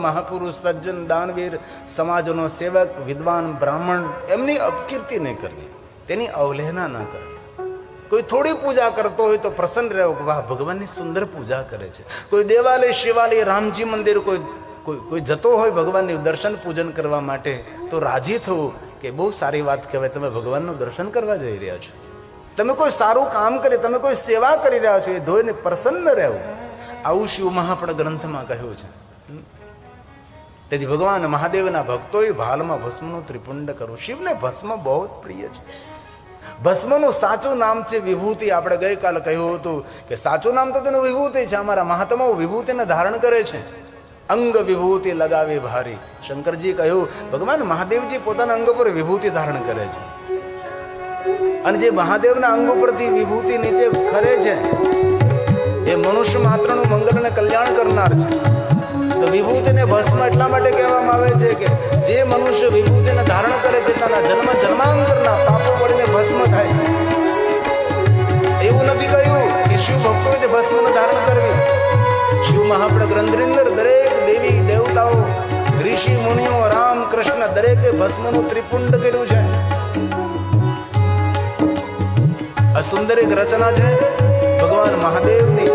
મહાપુરુષ, સજ્જન, દાનવીર, સમાજનો સેવક, વિદ્વાન, બ્રાહ્મણ, એમની અપકીર્તિ નહીં કરવી, તેની અવહેલના ન કરવી. કોઈ થોડી પૂજા કરતો હોય તો પ્રસન્ન રહેવો કે વાહ, ભગવાનની સુંદર પૂજા કરે છે. કોઈ દેવાલય, શિવાલય, રામજી મંદિર કોઈ જતો હોય ભગવાનની દર્શન પૂજન કરવા માટે તો રાજી થવું કે બહુ સારી વાત કહેવાય, તમે ભગવાનનું દર્શન કરવા જઈ રહ્યા છો. તમે કોઈ સારું કામ કરે, તમે કોઈ સેવા કરી રહ્યા છો, એ ધોઈને પ્રસન્ન રહેવું. આવું શિવ મહાપણ ગ્રંથમાં કહ્યું છે. તેથી ભગવાન મહાદેવના ભક્તોએ ભાલમાં ભસ્મનું ત્રિપુંડ કરવું. શિવને ભસ્મ બહુ જ પ્રિય છે. ભસ્મનું સાચું નામ છે વિભૂતિ. આપણે ગઈકાલે કહ્યું હતું કે સાચું નામ તો તેનું વિભૂતિ છે. અમારા મહાત્માઓ વિભૂતિને ધારણ કરે છે. અંગ વિભૂતિ લગાવે ભારી. શંકરજી કહ્યું, ભગવાન મહાદેવજી પોતાના અંગ પર વિભૂતિ ધારણ કરે છે, અને જે મહાદેવના અંગ ઉપરથી વિભૂતિ નીચે ખરે છે એ મનુષ્ય માત્રનું મંગલ અને કલ્યાણ કરનાર છે. તો વિભૂતિને ભસ્મ એટલા માટે કહેવામાં આવે છે કે જે મનુષ્ય વિભૂતિને ધારણ કરે છે તેના જન્મ જન્માંતરના પાપો વળીને ભસ્મ થાય છે. એવું નથી કહ્યું કે શિવ ભક્તોએ જે ભસ્મને ધારણ કરવી. શિવ મહાપણ ગ્રંથની અંદર દરેક દેવી દેવતાઓ, ઋષિ મુનિઓ, રામ કૃષ્ણ દરેકે ભસ્મનું ત્રિપુંડ કર્યું છે. આ સુંદર એક રચના છે ભગવાન મહાદેવની.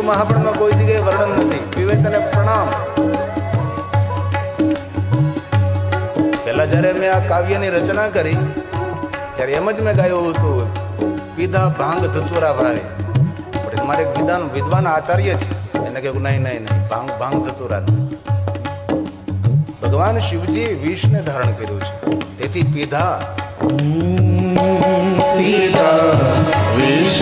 મહાપણમાં કોઈ જગ્યાએ વર્ણન નથી. વિવેકને પ્રણામ. પહેલા જયારે મેં આ કાવ્યની રચના કરી ત્યારે એમ જ મેં ગાયું હતું, પીધા ભાંગ ધતુરા ભાઈ. પણ મારે એક વિદ્વાન આચાર્ય છે, એને કહ્યું નહીં નહીં નહીં, ભાંગ ધતુરા. ભગવાન શિવજી વિષને ધારણ કર્યું છે, તેથી પીધા વિષ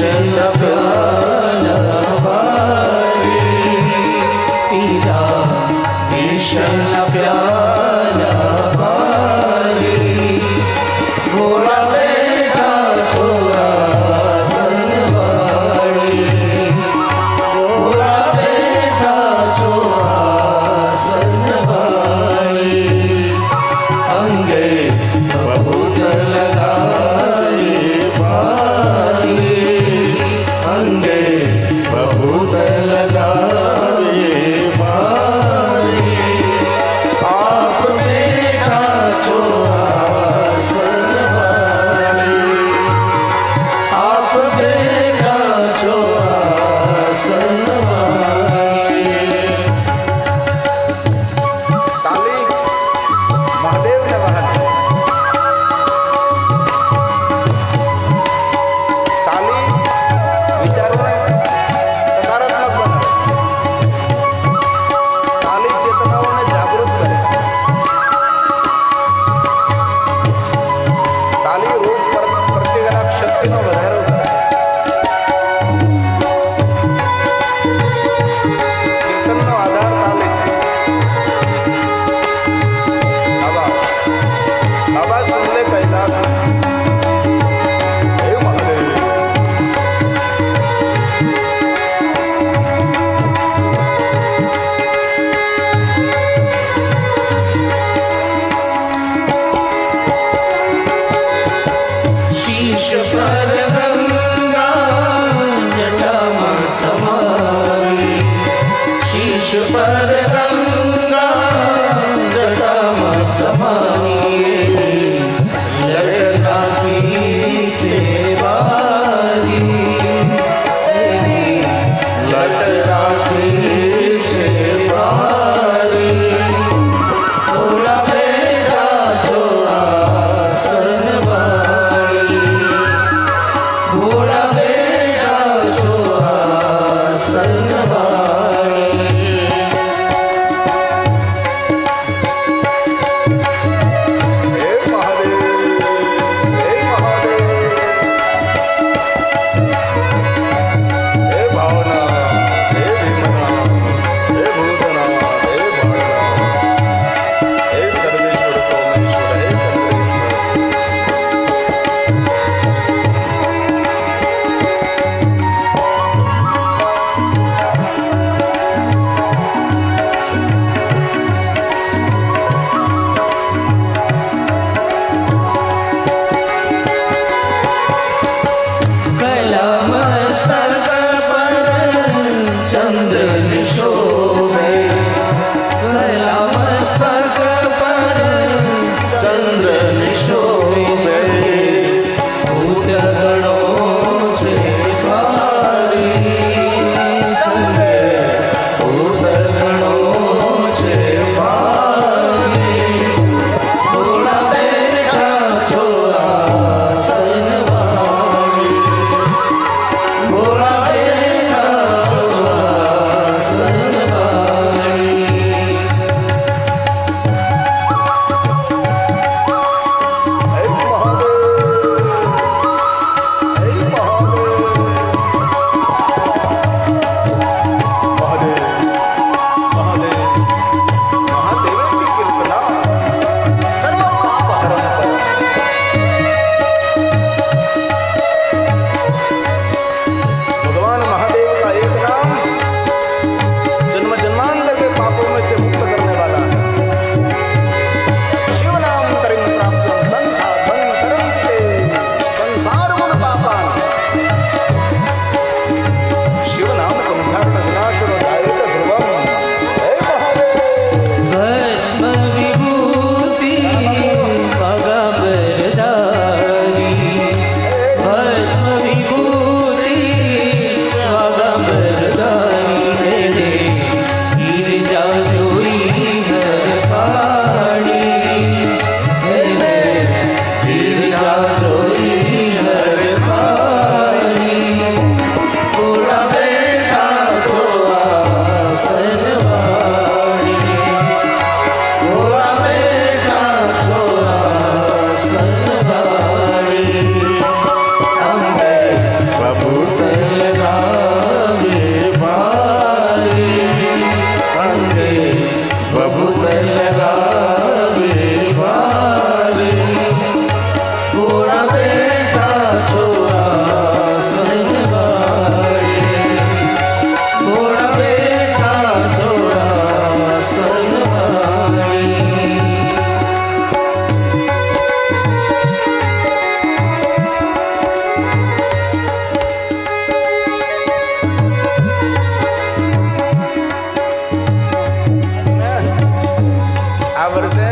આ વર્ષે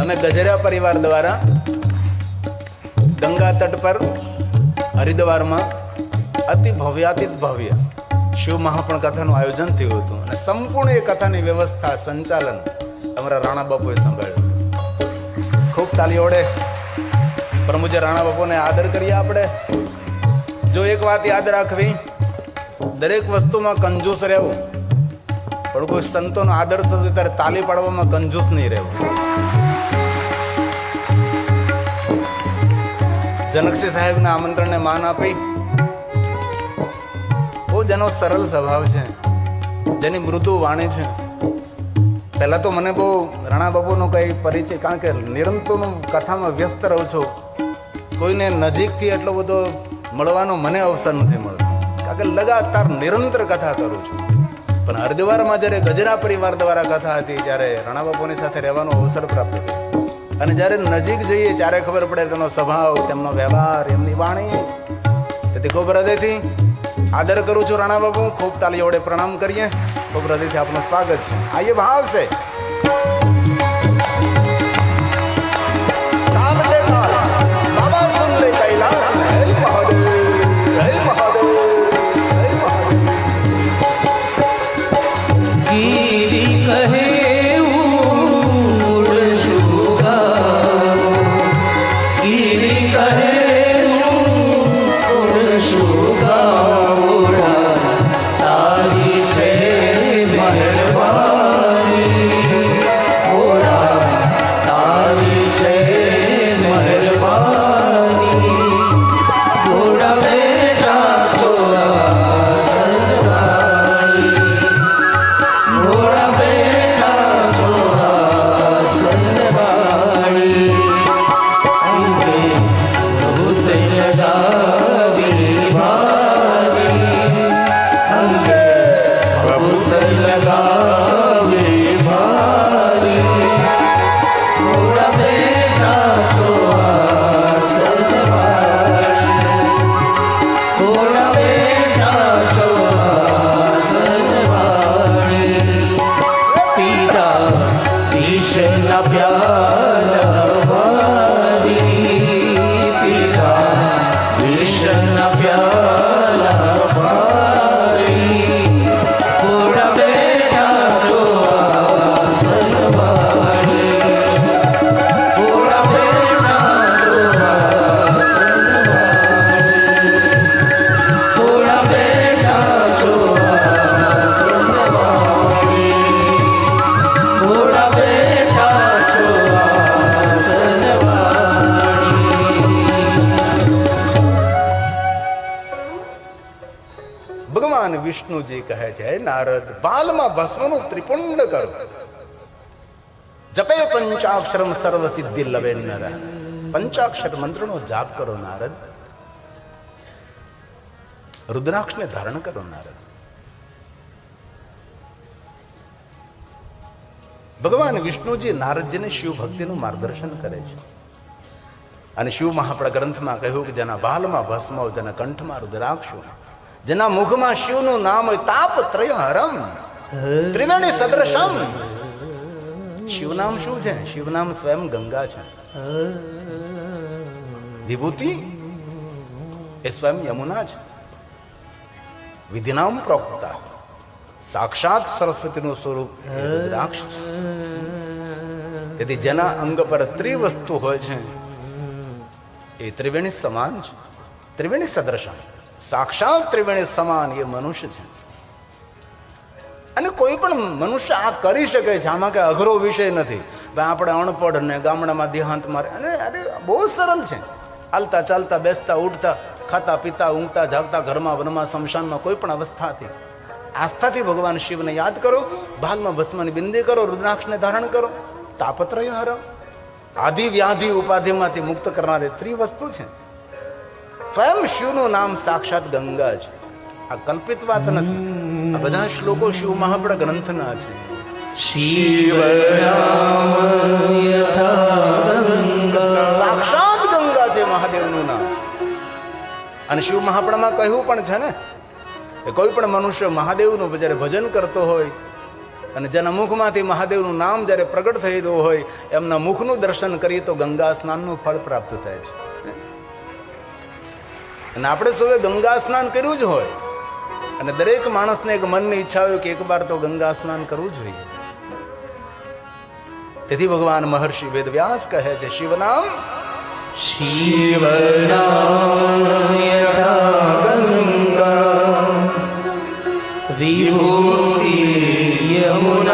અમે ગજરા પરિવાર દ્વારા ગંગા તટ પર હરિદ્વારમાં અતિ ભવ્યાતિત ભવ્ય શિવ મહાપણ કથાનું આયોજન થયું હતું અને સંપૂર્ણ એ કથાની વ્યવસ્થા સંચાલન અમારા રાણા બાપુએ સંભાળ્યું. ખૂબ તાલીઓડે પ્રમુજે રાણા બાપુને આદર કરીએ. આપણે જો એક વાત યાદ રાખવી, દરેક વસ્તુમાં કંજૂસ રહેવું, પણ કોઈ સંતોનો આદર થતો ત્યારે તાલી પાડવામાં કંજૂસ નહીં રહેવું. જનકસિંહ સાહેબના આમંત્રણને માન આપી, બહુ જેનો સરળ સ્વભાવ છે, જેની મૃદુ વાણી છે. પહેલા તો મને બહુ રાણા બાપુનો કઈ પરિચય, કારણ કે નિરંતર કથામાં વ્યસ્ત રહું છું, કોઈને નજીકથી એટલો બધો મળવાનો મને અવસર નથી મળતો, કારણ કે લગાતાર નિરંતર કથા કરું છું. પણ હરિદ્વારમાં જ્યારે ગજરા પરિવાર દ્વારા કથા હતી ત્યારે રાણા બાપુની સાથે રહેવાનો અવસર પ્રાપ્ત થયો. અને જ્યારે નજીક જઈએ ત્યારે ખબર પડે તેમનો સ્વભાવ, તેમનો વ્યવહાર, એમની વાણી. તેથી ખૂબ હૃદયથી આદર કરું છું રાણા બાપુ. ખૂબ તાલી વડે પ્રણામ કરીએ. ખૂબ હૃદયથી આપનું સ્વાગત છે. આ એ ભાવ છે. બાબા સુન લે કૈલાસ હે મહાદેવ, હે મહાદેવ, હે મહાદેવ. ગીરી કહે વિષ્ણુજી કહે છે, હે નારદ, બાલમાં ભસ્મનું ત્રિપુંડ કરો, જપે પંચાક્ષરમ સર્વ સિદ્ધિ લવે નર. પંચાક્ષર મંત્રનો જાપ કરો નારદ, રુદ્રાક્ષને ધારણ કરો નારદ. ભગવાન વિષ્ણુજી નારદજીને શિવ ભક્તિનું માર્ગદર્શન કરે છે. અને શિવ મહાપણા ગ્રંથમાં કહ્યું કે જેના બાલમાં ભસ્મ હોય, જેના કંઠમાં રુદ્રાક્ષ હોય, જેના મુખમાં શિવનું નામ હોય, તાપ ત્રય હરમ ત્રિવેણી સદૃશમ. શિવનામ શું છે? શિવનામ સ્વયં ગંગા છે. વિભૂતિ એ સ્વયં યમુના છે. વિધિનામ પ્રોક્તા સાક્ષાત સરસ્વતીનું સ્વરૂપ રુદ્રાક્ષ છે. તેથી જેના અંગ પર ત્રિવસ્તુ હોય છે એ ત્રિવેણી સમાન છે, ત્રિવેણી સદૃશમ. સાક્ષાત ત્રિવેણી સમાન એ મનુષ્ય છે. અને કોઈ પણ મનુષ્ય આ કરી શકે છે. આમાં કઈ અઘરો વિષય નથી. આપણે અણપઢ ને ગામડામાં દેહાંત મારે, અને અરે બહુ સરળ છે. હાલતા ચાલતા, બેસતા ઉઠતા, ખાતા પીતા, ઊંઘતા જાગતા, ઘરમાં વનમાં શમશાનમાં કોઈ પણ અવસ્થાથી આસ્થાથી ભગવાન શિવને યાદ કરો, ભાગમાં ભસ્મની બિંદી કરો, રુદ્રાક્ષને ધારણ કરો. તાપત્રય હર, આદિ વ્યાધિ ઉપાધિમાંથી મુક્ત કરનારી ત્રિવસ્તુ છે. સ્વયં શિવનું નામ સાક્ષાત ગંગા છે. આ કલ્પિત વાત નથી. આ બધા શ્લોકો શિવ મહાપણા ગ્રંથના છે. શિવ સાક્ષાત ગંગા છે મહાદેવનું નામ. અને શિવ મહાપણામાં કહ્યું પણ છે ને, કોઈ પણ મનુષ્ય મહાદેવનું જ્યારે ભજન કરતો હોય અને જેના મુખમાંથી મહાદેવનું નામ જ્યારે પ્રગટ થયેલું હોય એમના મુખનું દર્શન કરીએ તો ગંગા સ્નાનનું ફળ પ્રાપ્ત થાય છે. અને આપણે સૌએ ગંગા સ્નાન કર્યું જ હોય અને દરેક માણસને એક મનની ઈચ્છા હોય કે એકવાર તો ગંગા સ્નાન કરવું જોઈએ. તેથી ભગવાન મહર્ષિ વેદવ્યાસ કહે છે શિવનામ વિભૂતિ યમુનાનું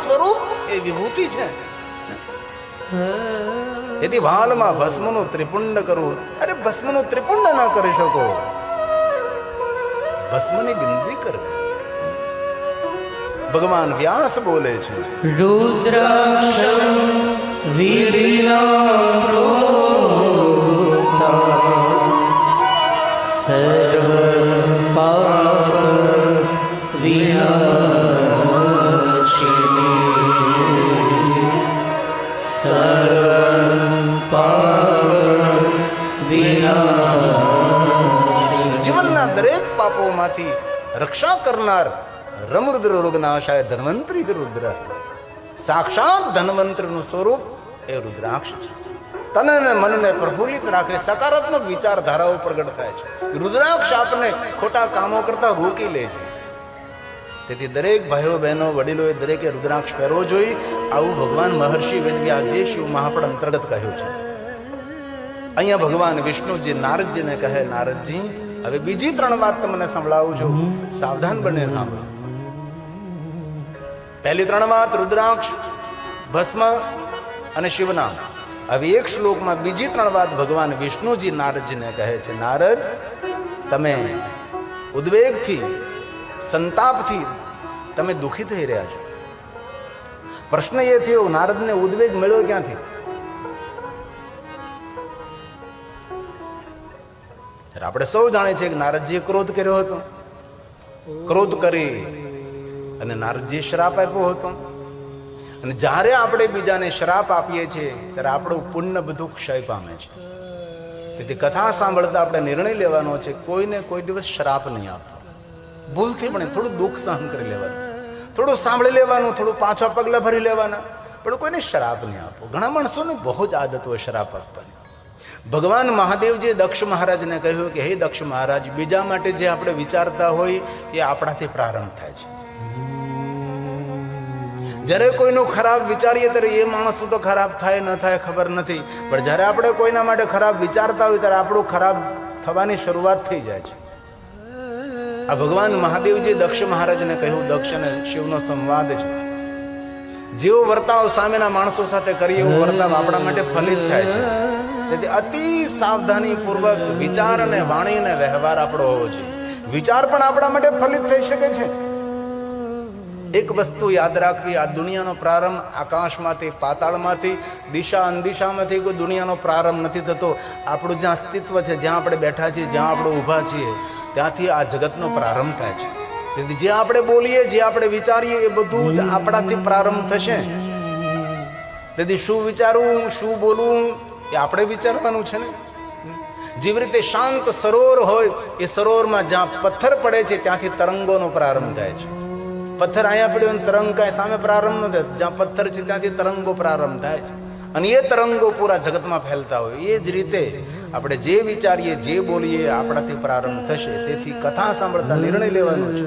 સ્વરૂપ એ વિભૂતિ છે. તેથી ભાલમાં ભસ્મનું ત્રિપુંડ કરવું. અરે ભસ્મનું ત્રિપુંડ ના કરી શકો, ભસ્મની બિંદી કરવી. ભગવાન વ્યાસ બોલે છે રુદ્રાક્ષ વિધિના સર્વ પાપ વિનાશિની સર્વ પાપ વિનાશિની. જીવનના દરેક પાપોમાંથી રક્ષા કરનાર રમરુદ્ર રોગનાશાય ધન્વંતરી રુદ્ર. સાક્ષાત ધન્વંતરીનું સ્વરૂપ એ રુદ્રાક્ષ છે. તન અને મનને પ્રફુલ્લિત રાખે, સકારાત્મક વિચારધારાઓ પ્રગટ થાય છે. રુદ્રાક્ષ આપને ખોટા કામો કરતા રોકી લે છે. તેથી દરેક ભાઈઓ બહેનો વડીલોએ દરેકે રુદ્રાક્ષ પહેરવો જોઈએ. આવું ભગવાન મહર્ષિ વેદવ્યાસજી શિવ મહાપડ અંતર્ગત કહ્યું છે. અહીંયા ભગવાન વિષ્ણુજી નારદજીને કહે નારદજી હવે બીજી 3 વાત તમને સંભળાવું છું, સાવધાન બને સાંભળો. પહેલી 3 વાત રુદ્રાક્ષ, ભસ્મ અને શિવનામ. હવે એક શ્લોકમાં બીજી 3 વાત ભગવાન વિષ્ણુજી નારદજીને કહે છે નારદ તમે ઉદ્વેગથી સંતાપથી તમે દુઃખી થઈ રહ્યા છો. પ્રશ્ન એ થયો નારદને ઉદ્વેગ મળ્યો ક્યાંથી? આપણે સૌ જાણીએ છીએ કે નારદજીએ ક્રોધ કર્યો હતો. ક્રોધ કરી અને નારદજીએ શ્રાપ આપ્યો હતો. અને જ્યારે આપણે બીજાને શ્રાપ આપીએ છીએ ત્યારે આપણું પુણ્ય બધું ક્ષય પામે છે. તેથી કથા સાંભળતા આપણે નિર્ણય લેવાનો છે કોઈને કોઈ દિવસ શ્રાપ નહીં આપવો. ભૂલથી પણ થોડું દુઃખ સહન કરી લેવાનું, થોડું સાંભળી લેવાનું, થોડું પાછા પગલા ભરી લેવાના, પણ કોઈને શ્રાપ નહીં આપવો. ઘણા માણસોને બહુ જ આદત હોય શ્રાપ આપવાની. ભગવાન મહાદેવજીએ દક્ષ મહારાજને કહ્યું કે હે દક્ષ મહારાજ બીજા માટે જે આપણે વિચારતા હોય એ આપણાથી પ્રારંભ થાય છે. જ્યારે કોઈનું ખરાબ વિચારીએ ત્યારે એ માણસ તો ખરાબ થાય ન થાય ખબર નથી, પણ જ્યારે આપણે કોઈના માટે ખરાબ વિચારતા હોય ત્યારે આપણું ખરાબ થવાની શરૂઆત થઈ જાય છે. આ ભગવાન મહાદેવજી દક્ષ મહારાજને કહ્યું, દક્ષ અને શિવનો સંવાદ છે. જેવો વર્તાવ સામેના માણસો સાથે કરીએ એવો વર્તાવ આપણા માટે ફલિત થાય છે. તેથી અતિ સાવધાની પૂર્વક વિચાર અને વાણી અને વ્યવહાર આપણો હોવો જોઈએ. વિચાર પણ આપણા માટે ફલિત થઈ શકે છે. એક વસ્તુ યાદ રાખવી, આ દુનિયાનો પ્રારંભ આકાશમાંથી પાતાળમાંથી દિશા અનદિશામાંથી કોઈ દુનિયાનો પ્રારંભ નથી થતો. આપણું જ્યાં અસ્તિત્વ છે, જ્યાં આપણે બેઠા છીએ, જ્યાં આપણે ઊભા છીએ ત્યાંથી આ જગતનો પ્રારંભ થાય છે. તેથી જે આપણે બોલીએ, જે આપણે વિચારીએ એ બધું જ આપણાથી પ્રારંભ થશે. તેથી શું વિચારવું, શું બોલવું એ આપણે વિચારવાનું છે ને. જેવી રીતે શાંત સરોવર હોય એ સરોવરમાં જ્યાં પથ્થર પડે છે ત્યાંથી તરંગોનો પ્રારંભ થાય છે. પથ્થર અહીંયા પડ્યો અને તરંગ કાંઈ સામે પ્રારંભ ન થાય. જ્યાં પથ્થર છે ત્યાંથી તરંગો પ્રારંભ થાય છે અને એ તરંગો પૂરા જગતમાં ફેલતા હોય. એ જ રીતે આપણે જે વિચારીએ, જે બોલીએ આપણાથી પ્રારંભ થશે. તેથી કથા સાંભળતા નિર્ણય લેવાનો છે.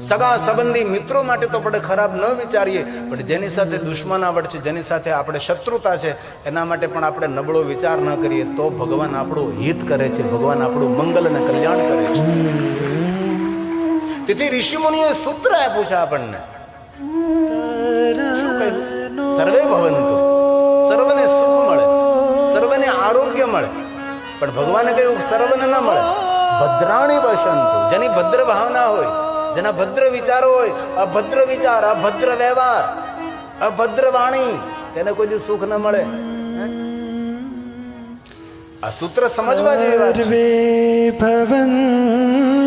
સગા સંબંધી મિત્રો માટે તો આપણે ખરાબ ન વિચારીએ, પણ જેની સાથે દુશ્મનાવટ છે, જેની સાથે આપણે શત્રુતા છે એના માટે પણ આપણે નબળો વિચાર ન કરીએ તો ભગવાન આપણું હિત કરે છે, ભગવાન આપણું મંગલ અને કલ્યાણ કરે છે. તેથી ઋષિમુનિઓએ સૂત્ર આપ્યું છે આપણને. શું કહ્યું? સર્વે ભવંતુ, સર્વને સુખ મળે, સર્વને આરોગ્ય મળે. પણ ભગવાને કહ્યું સર્વને ન મળે. ભદ્રાણી પસંતુ, જેની ભદ્ર ભાવના હોય, જેના ભદ્ર વિચારો હોય, અભદ્ર વિચાર, અભદ્ર વ્યવહાર, અભદ્ર વાણી, તેને કોઈ દિવસ સુખ ન મળે. આ સૂત્ર સમજવા જેવી વાત છે. ભવન્તુ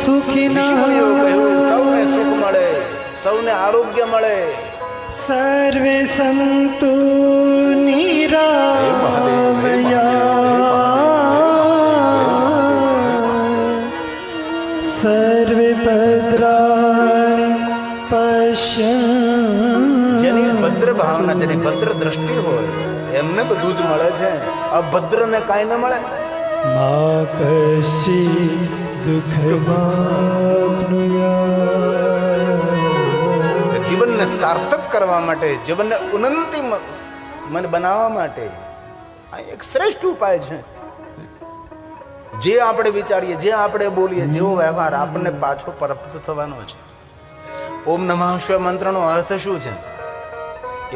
સુખિનઃ, સૌને સુખ મળે, સૌને આરોગ્ય મળે, સર્વે સંતુ નિરામયા, સર્વે ભદ્રાણિ પશ્યન્તુ. જેની ભદ્ર ભાવના, જેની ભદ્ર દ્રષ્ટિ હોય એમને બધું જ મળે છે. અભદ્ર ને કાંઈ ન મળે. મા કશ્ચિદ દુઃખમાપ્નુયાત. જીવનને સાર્થક કરવા માટે, જીવનને ઉન્નતિ મન બનાવવા માટે આ એક શ્રેષ્ઠ ઉપાય છે. જે આપણે વિચારીએ, જે આપણે બોલીએ, જેવો વ્યવહાર આપણને પાછો પ્રાપ્ત થવાનો છે. ઓમ નમઃ શિવાય મંત્રનો અર્થ શું છે?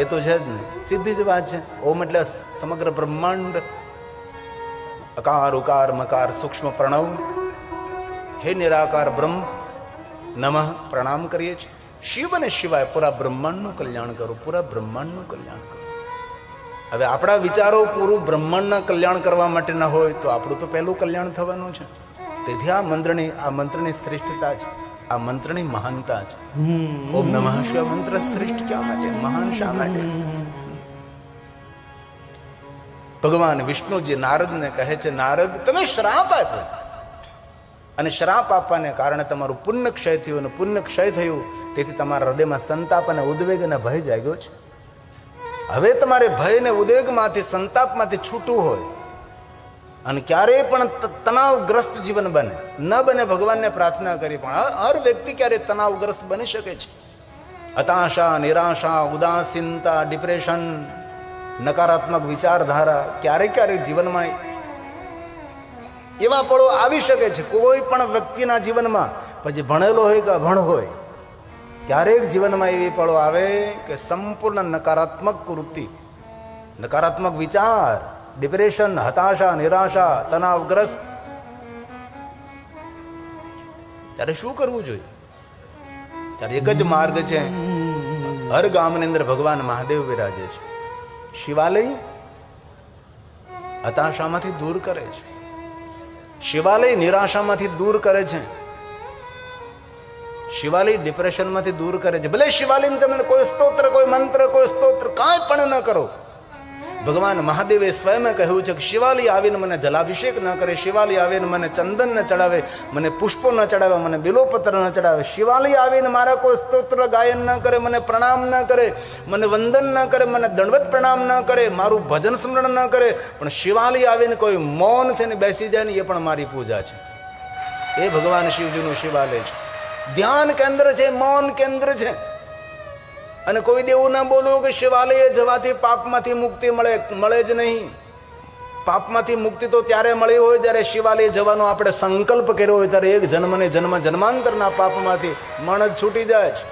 એ તો છે જ ને, સીધી જ વાત છે. ઓમ એટલે સમગ્ર બ્રહ્માંડ, અકાર ઉકાર મકાર સૂક્ષ્મ પ્રણવ, હે નિરાકાર બ્રહ્મ નમઃ પ્રણામ કરીએ છીએ. શિવ અને શિવાય પૂરા બ્રહ્માંડનું કલ્યાણ કરો, પૂરા બ્રહ્માંડનું કલ્યાણ કરો. હવે આપણા વિચારો પૂરું બ્રહ્માંડના કલ્યાણ કરવા માટે ના હોય તો આપણું તો પહેલું કલ્યાણ થવાનું છે. તેથી આ મંત્રની શ્રેષ્ઠતા છે, આ મંત્રની મહાનતા છે. ઓમ નમઃ શિવાય મંત્ર શ્રેષ્ઠ ક્યાં માટે, મહાન શા માટે? ભગવાન વિષ્ણુજી નારદને કહે છે, નારદ તમે શ્રાપ આપ્યો અને શ્રાપ આપવાને કારણે તમારું પુણ્ય ક્ષય થયું, અને પુણ્ય ક્ષય થયું તેથી તમારા હૃદયમાં સંતાપ અને ઉદ્વેગ અને ભય જાગ્યો છે. હવે તમારે ભય ને ઉદ્વેગમાંથી, સંતાપમાંથી છૂટવું હોય અને ક્યારેય પણ તણાવગ્રસ્ત જીવન બને ન બને, ભગવાનને પ્રાર્થના કરી. પણ હર વ્યક્તિ ક્યારે તણાવગ્રસ્ત બની શકે છે. હતાશા, નિરાશા, ઉદાસીનતા, ડિપ્રેશન, નકારાત્મક વિચારધારા ક્યારેક ક્યારેક જીવનમાં એવા પળો આવી શકે છે. કોઈ પણ વ્યક્તિના જીવનમાં, પછી ભણેલો હોય કે અભણ હોય, ક્યારેક જીવનમાં એવી પળો આવે કે સંપૂર્ણ નકારાત્મક વૃત્તિ, નકારાત્મક વિચાર, ડિપ્રેશન, હતાશા, નિરાશા, તણાવગ્રસ્ત. ત્યારે શું કરવું જોઈએ? ત્યારે એક જ માર્ગ છે. હર ગામની અંદર ભગવાન મહાદેવ વિરાજે છે. શિવાલય હતાશામાંથી દૂર કરે છે, શિવાલય નિરાશામાંથી દૂર કરે છે, શિવાલય ડિપ્રેશનમાંથી દૂર કરે છે. ભલે શિવાલય તમે કોઈ સ્તોત્ર, કોઈ મંત્ર, કોઈ સ્તોત્ર કાંઈ પણ ન કરો, ભગવાન મહાદેવે સ્વયં કહ્યું છે કે શિવાલય આવીને મને જલાભિષેક ન કરે, શિવાલય આવીને મને ચંદન ન ચડાવે, મને પુષ્પો ન ચડાવે, મને બિલોપત્ર ન ચડાવે, શિવાલય આવીને મારા કોઈ સ્તોત્ર ગાયન ન કરે, મને પ્રણામ ન કરે, મને વંદન ન કરે, મને દંડવત પ્રણામ ન કરે, મારું ભજન સ્મરણ ન કરે, પણ શિવાલય આવીને કોઈ મૌન થઈને બેસી જાય ને એ પણ મારી પૂજા છે. એ ભગવાન શિવજીનું શિવાલય છે. ધ્યાન કેન્દ્ર છે, મૌન કેન્દ્ર છે. અને કોઈ દેવું ના બોલવું કે શિવાલયે જવાથી પાપમાંથી મુક્તિ મળે જ નહીં. પાપમાંથી મુક્તિ તો ત્યારે મળી હોય જ્યારે શિવાલય જવાનો આપણે સંકલ્પ કર્યો હોય, ત્યારે એક જન્મને જન્માંતરના પાપમાંથી માણસ છૂટી જાય છે.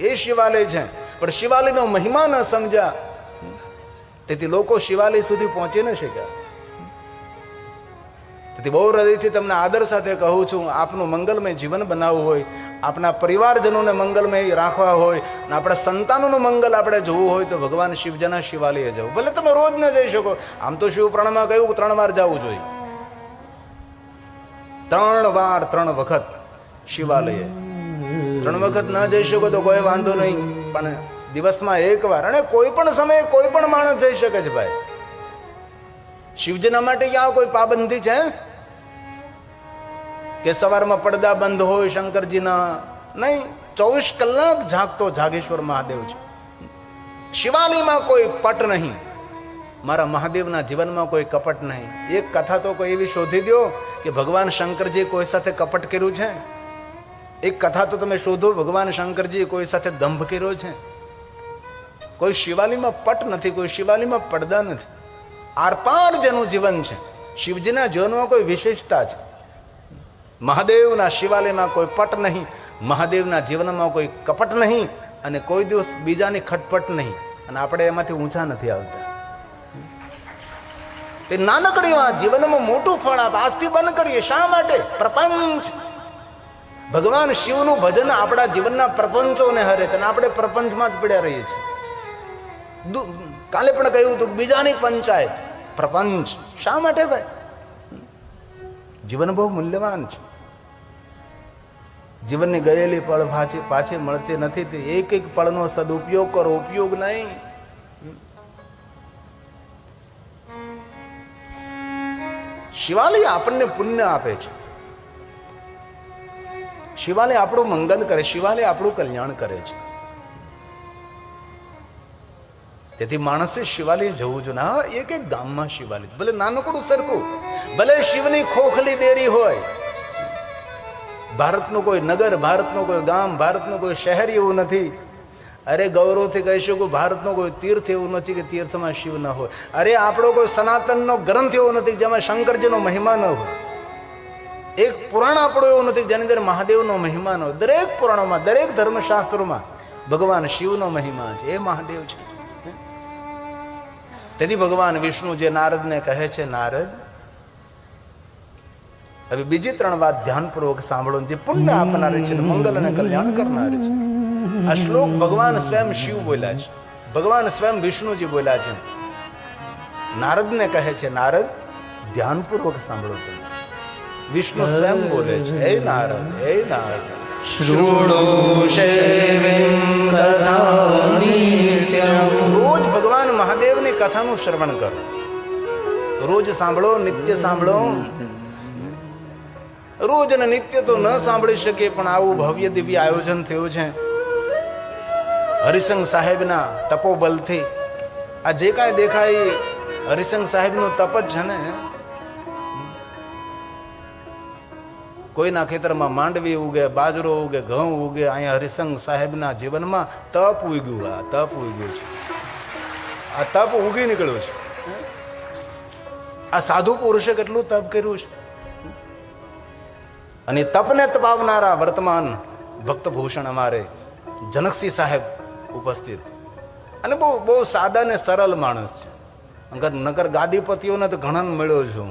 એ શિવાલય છે. પણ શિવાલયનો મહિમા ન સમજ્યા, તેથી લોકો શિવાલય સુધી પહોંચી ન શક્યા. તેથી બહુ હૃદયથી તમને આદર સાથે કહું છું, આપનું મંગલમય જીવન બનાવવું હોય, આપણા પરિવારજનોને મંગલમય રાખવા હોય, અને આપણા સંતાનોનું મંગલ આપણે જોવું હોય તો ભગવાન શિવજીના શિવાલયે જવું. ભલે તમે રોજ ન જઈ શકો, આમ તો શિવ પ્રણમાં કહ્યું 3 વાર જવું જોઈએ. 3 વખત શિવાલયે. 3 વખત ન જઈ શકો તો કોઈ વાંધો નહીં, પણ દિવસમાં 1 વાર. અને કોઈ પણ સમયે કોઈ પણ માણસ જઈ શકે છે ભાઈ. શિવજીના માટે ક્યાં કોઈ પાબંદી છે કે સવારમાં પડદા બંધ હોય શંકરજીના? નહીં, 24 કલાક જાગતો જાગેશ્વર મહાદેવ છે. શિવાલયમાં કોઈ પટ નહીં, મારા મહાદેવના જીવનમાં કોઈ કપટ નહીં. એક કથા તો કોઈ એવી શોધી દો કે ભગવાન શંકરજી કોઈ સાથે કપટ કર્યું છે? એક કથા તો તમે શોધો, ભગવાન શંકરજી કોઈ સાથે દંભ કર્યો છે? કોઈ શિવાલયમાં પટ નથી, કોઈ શિવાલયમાં પડદા નથી. આરપાર જેનું જીવન છે, શિવજીના જીવનમાં કોઈ વિશેષતા છે. મહાદેવના શિવાલયમાં કોઈ પટ નહીં, મહાદેવના જીવનમાં કોઈ કપટ નહીં, અને કોઈ દિવસ બીજાની ખટપટ નહીં. અને આપણે એમાંથી ઊંચા નથી આવતા. તે નાનકડી વાત જીવનમાં મોટું ફળ આપ આજથી બંધ કરીએ. શા માટે? પ્રપંચ. ભગવાન શિવનું ભજન આપણા જીવનના પ્રપંચોને હરે છે, અને આપણે પ્રપંચમાં જ પડ્યા રહીએ છીએ. કાલે પણ કહ્યું હતું, બીજાની પંચાયત, પ્રપંચ. શા માટે ભાઈ? જીવન બહુ મૂલ્યવાન છે. જીવનની ગયેલી પળ પાછી મળતી નથી. તે એક પળનો સદુપયોગ કરો, ઉપયોગ નહીં. શિવાલય આપણને પુણ્ય આપે છે. શિવાલય આપણું મંગલ કરે, શિવાલય આપણું કલ્યાણ કરે છે. તેથી માણસે શિવાલય જવું જોઈએ. હા, એક એક ગામમાં શિવાલય, ભલે નાનકડું સરખું, ભલે શિવની ખોખલી દેરી હોય. ભારતનું કોઈ નગર, ભારતનું કોઈ ગામ, શહેર કોઈ શહેર એવું નથી. અરે ગૌરવથી કહીશું કે ભારતનો કોઈ તીર્થ એવું નથી કે તીર્થમાં શિવ ન હોય. અરે આપણો કોઈ સનાતનનો ગ્રંથ એવો નથી જેમાં શંકરજીનો મહિમા ન હોય. એક પુરાણ આપણો એવું નથી જેની અંદર મહાદેવનો મહિમા ન હોય. દરેક પુરાણોમાં, દરેક ધર્મશાસ્ત્રોમાં ભગવાન શિવનો મહિમા છે. એ મહાદેવ છે. તેથી ભગવાન વિષ્ણુ જે નારદને કહે છે, નારદ હવે બીજી 3 વાત ધ્યાનપૂર્વક સાંભળો, જે પુણ્ય આપનારી છે, મંગલ અને કલ્યાણ કરનારી છે. આ શ્લોક ભગવાન સ્વયં શિવ બોલ્યા છે, ભગવાન સ્વયં વિષ્ણુજી બોલ્યા છે. નારદને કહે છે, નારદ ધ્યાનપૂર્વક સાંભળો. વિષ્ણુ સ્વયં બોલે છે, હે નારદ, હે નારદ, રોજ ભગવાન મહાદેવની કથાનું શ્રવણ કરો, રોજ સાંભળો, નિત્ય સાંભળો. રોજ અને નિત્ય તો ન સાંભળી શકે, પણ આવું ભવ્ય દિવ્ય આયોજન થયું છે હરિસંગ સાહેબના તપોબલથી. આ જે કાંઈ દેખાય હરિસંગ સાહેબનું તપ જ છે ને. કોઈના ખેતરમાં માંડવી ઉગે, બાજરો ઉગે, ઘઉં ઉગે, અહીંયા હરિસંગ સાહેબના જીવનમાં તપ ઉગ્યું. આ તપ ઉગ્યું છે, આ તપ ઉગી નીકળ્યું છે. આ સાધુ પુરુષે કેટલું તપ કર્યું છે. અને તપને તપાવનારા વર્તમાન ભક્તભૂષણ અમારે જનકસિંહ સાહેબ ઉપસ્થિત, અને બહુ બહુ સાદા ને સરળ માણસ છે. નગર ગાદીપતિઓને તો ઘણા મળ્યો છું,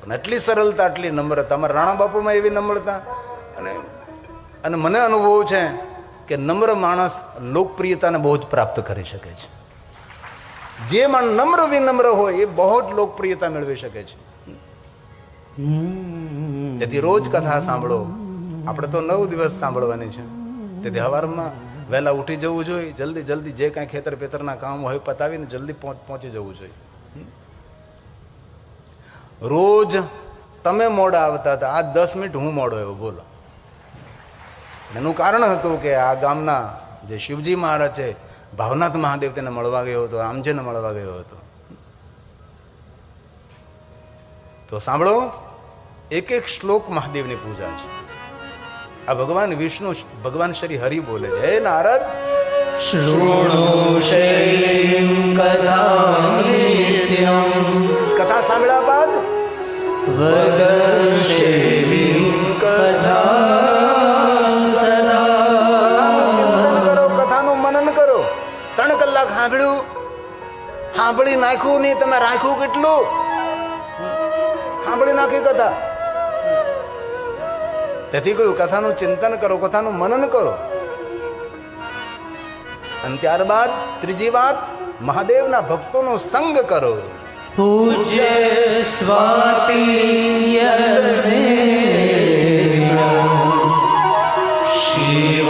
પણ એટલી સરળતા, એટલી નમ્રતા. અમારા રાણા બાપુમાં એવી નમ્રતા. અને મને અનુભવ છે કે નમ્ર માણસ લોકપ્રિયતાને બહુ જ પ્રાપ્ત કરી શકે છે. જે માણસ નમ્ર વિનમ્ર હોય એ બહુ જ લોકપ્રિયતા મેળવી શકે છે. તેથી રોજ કથા સાંભળો. આપણે તો 9 દિવસ સાંભળવાની છે. તેથી સવારમાં વહેલા ઉઠી જવું જોઈએ, જલ્દી જલ્દી જે કાંઈ ખેતર પેતરના કામ હોય પતાવીને જલ્દી પહોંચી જવું જોઈએ. રોજ તમે મોડા આવતા હતા, આ 10 મિનિટ હું મોડો આવ્યો, બોલો. એનું કારણ હતું કે આ ગામના જે શિવજી મહારાજ છે, ભાવનાથ મહાદેવ તેને મળવા ગયો હતો, આમજેને મળવા ગયો હતો. તો સાંભળો, એક એક શ્લોક મહાદેવની પૂજા છે. આ ભગવાન વિષ્ણુ, ભગવાન શ્રી હરિ બોલે છે, હે નારદ, કથા સાંભળ્યા બાદ કથાનું ચિંતન કરો, કથાનું મનન કરો. 3 કલાક સાંભળ્યું, સાંભળી નાખ્યું નહીં, તમે રાખ્યું કેટલું? સાંભળી નાખી કથા. તેથી કહ્યું કથાનું ચિંતન કરો, કથાનું મનન કરો. અને ત્યારબાદ ત્રીજી વાત, મહાદેવના ભક્તોનો સંગ કરો. પૂજ્ય સ્વાતિ શિવ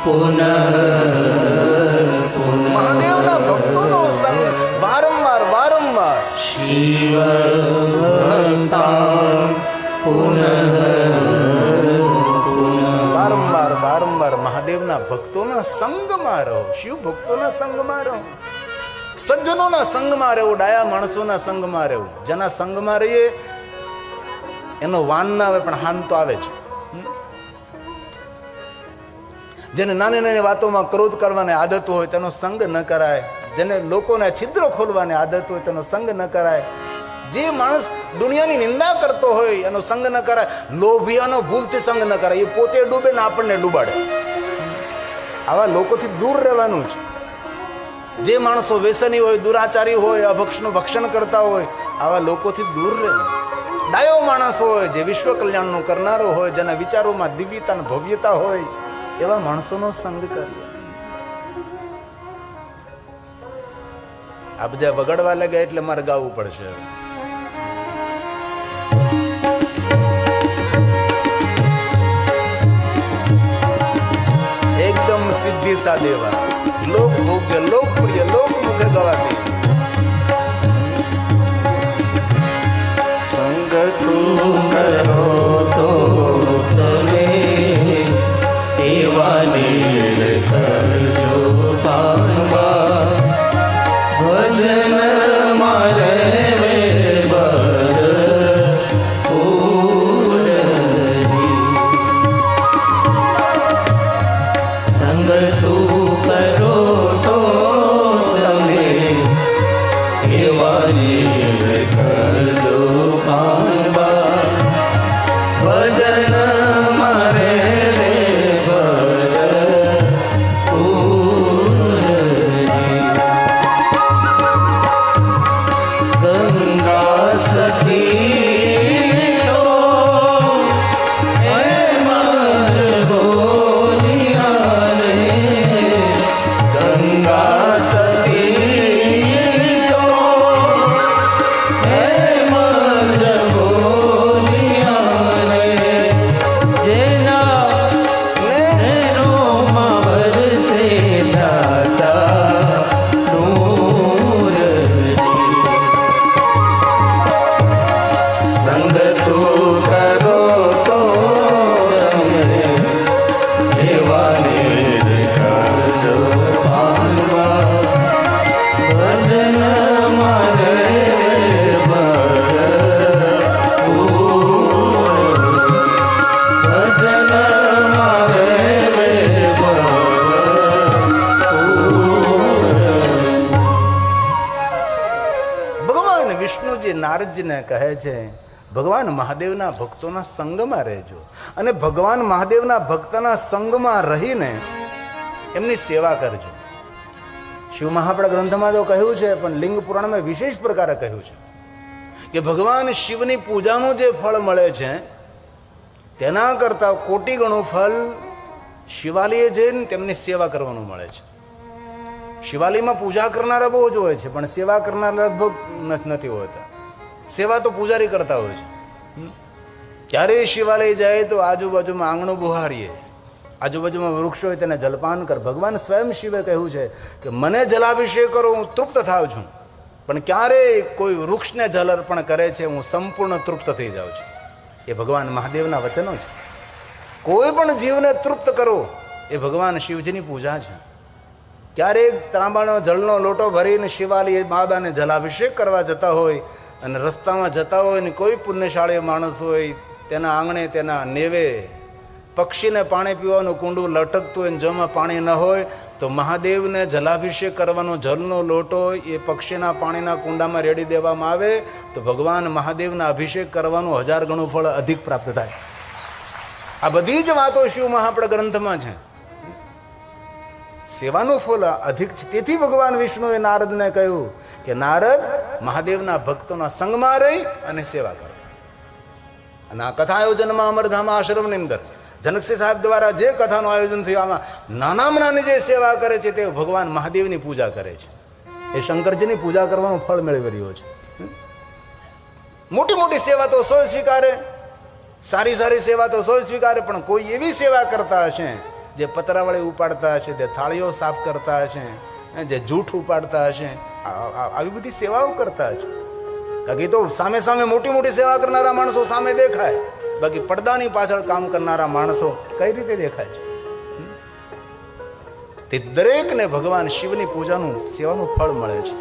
પુનઃ મહાદેવના ભક્તોનો સંગ વારંવાર વારંવાર. શિવ વારંવાર વારંવાર મહાદેવના ભક્તોના સંગમાં રહો, શિવ ભક્તોના સંગમાં રહો, સજ્જનોના સંગમાં રહેવું, ડાયા માણસોના સંગમાં રહેવું. જેના સંગમાં રહીએ એનો વાન ના આવે પણ હાન તો આવે છે. જેને નાની નાની વાતોમાં ક્રોધ કરવાની આદત હોય તેનો સંગ ન કરાય. જેને લોકોને છિદ્રો ખોલવાની આદત હોય તેનો સંગ ન કરાય. જે માણસ દુનિયાની નિંદા કરતો હોય એનો સંગ ન કરાય. લોભિયાનો ભૂલથી સંગ ન કરાય. એ પોતે ડૂબે ને આપણને ડૂબાડે. આવા લોકોથી દૂર રહેવાનું છે. જે માણસો વ્યસની હોય, દુરાચારી હોય, અભક્ષનું ભક્ષણ કરતા હોય, આવા લોકોથી દૂર રહેવું. ડાયો માણસ હોય, જે વિશ્વ કલ્યાણનું કરનારો હોય, જેના વિચારોમાં દિવ્યતા અને ભવ્યતા હોય, એવા માણસોનો સંગ કરીએ. આ બધા વગાડવા લાગ્યા એટલે મારે ગાવું પડશે. એકદમ સીધી સાદેવા, લોક ભોગ્ય, લોકપ્રિય, લોકમુખે ગવાતી. સંગ તું કરો તો તમે એવા નીર કરજો પામવા ભજન મારે સંગ તું કરો તો તમે એવા નીર કરજો પામવા ભજન મારે ગંગા સતી તો એમાં જ બોલિયા રે ગંગા સતી તો એમાં જ બોલિયા રે જેના નૈનોમાં વરસે સાચા સંગ તું કરો તો તમે એવા નીર કરજો પામવા ભજન મારે ભજન મારે ભગવાન વિષ્ણુજી નારદજીને કહે છે ભગવાન મહાદેવના ભક્તોના સંગમાં રહેજો અને ભગવાન મહાદેવના ભક્તના સંગમાં રહીને એમની સેવા કરજો. શિવ મહાપુરાણ ગ્રંથમાં તો કહ્યું છે, પણ લિંગ પુરાણમાં વિશેષ પ્રકારે કહ્યું છે કે ભગવાન શિવની પૂજાનું જે ફળ મળે છે તેના કરતાં કોટી ગણું ફળ શિવાલયે જઈને તેમની સેવા કરવાનું મળે છે. શિવાલયમાં પૂજા કરનારા બહુ જ હોય છે, પણ સેવા કરનારા લગભગ નથી હોતા. સેવા તો પૂજારી કરતા હોય છે. ક્યારેય શિવાલય જાય તો આજુબાજુમાં આંગણું બુહારીએ, આજુબાજુમાં વૃક્ષો હોય તેને જલપાન કર. ભગવાન સ્વયં શિવે કહ્યું છે કે મને જલાભિષેક કરો હું તૃપ્ત થાઉં છું, પણ ક્યારેય કોઈ વૃક્ષને જલ અર્પણ કરે છે હું સંપૂર્ણ તૃપ્ત થઈ જાઉં છું. એ ભગવાન મહાદેવના વચનો છે. કોઈ પણ જીવને તૃપ્ત કરો એ ભગવાન શિવજીની પૂજા છે. ક્યારેક તાંબાનો જળનો લોટો ભરીને શિવાલય માદાને જલાભિષેક કરવા જતા હોય અને રસ્તામાં જતા હોય ને કોઈ પુણ્યશાળી માણસ હોય તેના આંગણે તેના નેવે પક્ષીને પાણી પીવાનું કુંડું લટકતું હોય ને જેમાં પાણી ન હોય તો મહાદેવને જલાભિષેક કરવાનો જળનો લોટો એ પક્ષીના પાણીના કુંડામાં રેડી દેવામાં આવે તો ભગવાન મહાદેવના અભિષેક કરવાનું 1000 ગણું ફળ અધિક પ્રાપ્ત થાય. આ બધી જ વાતો શિવ મહાપુરાણ ગ્રંથમાં છે. સેવાનું ફળ અધિક છે. તેથી ભગવાન વિષ્ણુએ નારદને કહ્યું કે નારદ મહાદેવના ભક્તોના સંગમાં રહી અને સેવા કરો. અને આ કથા આયોજનમાં અમરધામ આશ્રમની અંદર જનકસિંહ સાહેબ દ્વારા જે કથાનું આયોજન થયું આમાં નાનામાં નાની જે સેવા કરે છે તે ભગવાન મહાદેવની પૂજા કરે છે. એ શંકરજીની પૂજા કરવાનું ફળ મેળવી રહ્યો છે. મોટી મોટી સેવા તો સૌ સ્વીકારે, સારી સારી સેવા તો સૌ સ્વીકારે, પણ કોઈ એવી સેવા કરતા હશે જે પતરાવળી ઉપાડતા હશે, જે થાળીઓ સાફ કરતા હશે, જે જૂઠ ઉપાડતા હશે, આવી બધી સેવાઓ કરતા હશે. બાકી તો સામે સામે મોટી મોટી સેવા કરનારા માણસો સામે દેખાય, બાકી પડદાની પાછળ કામ કરનારા માણસો કઈ રીતે દેખાય છે? તે દરેકને ભગવાન શિવની પૂજાનું સેવાનું ફળ મળે છે.